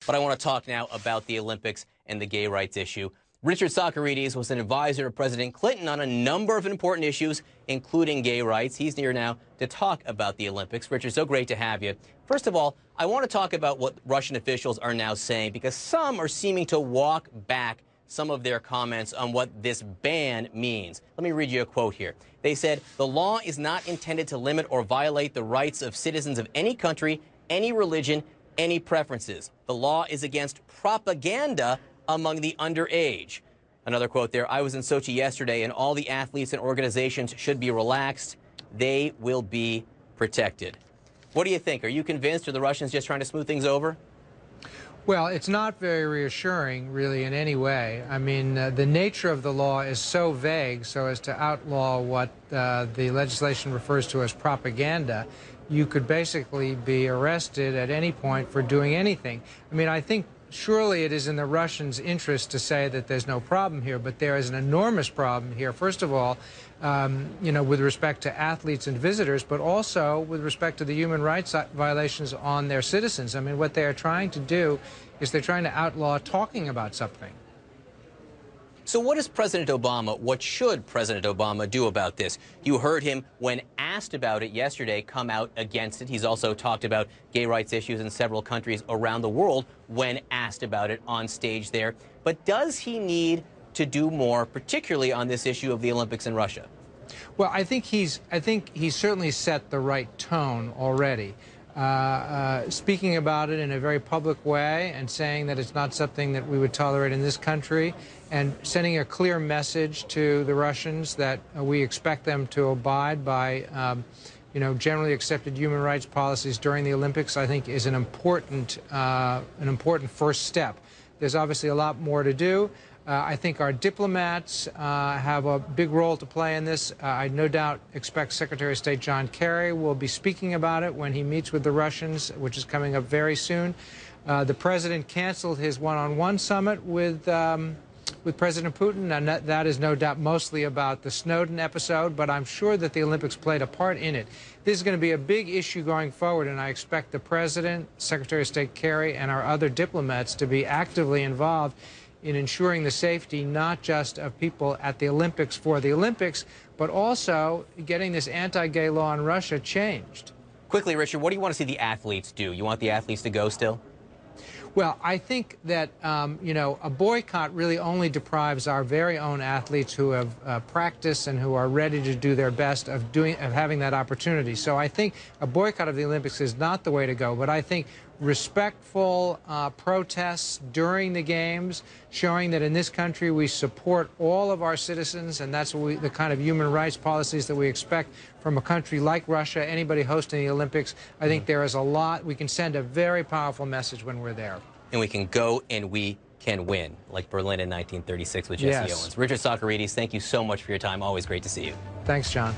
But I want to talk now about the Olympics and the gay rights issue. Richard Socarides was an advisor to President Clinton on a number of important issues, including gay rights. He's here now to talk about the Olympics. Richard, so great to have you. First of all, I want to talk about what Russian officials are now saying, because some are seeming to walk back some of their comments on what this ban means. Let me read you a quote here. They said, "The law is not intended to limit or violate the rights of citizens of any country, any religion, any preferences. The law is against propaganda among the underage." Another quote there, "I was in Sochi yesterday, and all the athletes and organizations should be relaxed. They will be protected." What do you think? Are you convinced, or are the Russians just trying to smooth things over? Well, it's not very reassuring, really, in any way. I mean, the nature of the law is so vague so as to outlaw what the legislation refers to as propaganda. You could basically be arrested at any point for doing anything. I mean, I think surely it is in the Russians' interest to say that there's no problem here, but there is an enormous problem here. First of all, with respect to athletes and visitors, but also with respect to the human rights violations on their citizens. I mean, what they are trying to do is they're trying to outlaw talking about something. So what should President Obama do about this? You heard him, when asked about it yesterday, come out against it. He's also talked about gay rights issues in several countries around the world when asked about it on stage there. But does he need to do more, particularly on this issue of the Olympics in Russia? Well, I think he's certainly set the right tone already. Speaking about it in a very public way and saying that it's not something that we would tolerate in this country, and sending a clear message to the Russians that we expect them to abide by generally accepted human rights policies during the Olympics, I think is an important first step. There's obviously a lot more to do. I think our diplomats have a big role to play in this. I no doubt expect Secretary of State John Kerry will be speaking about it when he meets with the Russians, which is coming up very soon. The president canceled his one-on-one summit with President Putin, and that is no doubt mostly about the Snowden episode, but I'm sure that the Olympics played a part in it. This is going to be a big issue going forward, and I expect the president, Secretary of State Kerry, and our other diplomats to be actively involved in ensuring the safety not just of people at the Olympics for the Olympics, but also getting this anti-gay law in Russia changed. Quickly, Richard, what do you want to see the athletes do? You want the athletes to go still? Well, I think that, a boycott really only deprives our very own athletes who have practiced and who are ready to do their best of having that opportunity. So I think a boycott of the Olympics is not the way to go, but I think respectful protests during the games, showing that in this country we support all of our citizens, and that's what the kind of human rights policies that we expect from a country like Russia, anybody hosting the Olympics. I think there is a lot. We can send a very powerful message when we're there. And we can go and we can win, like Berlin in 1936 with Jesse Owens. Richard Socarides, thank you so much for your time. Always great to see you. Thanks, John.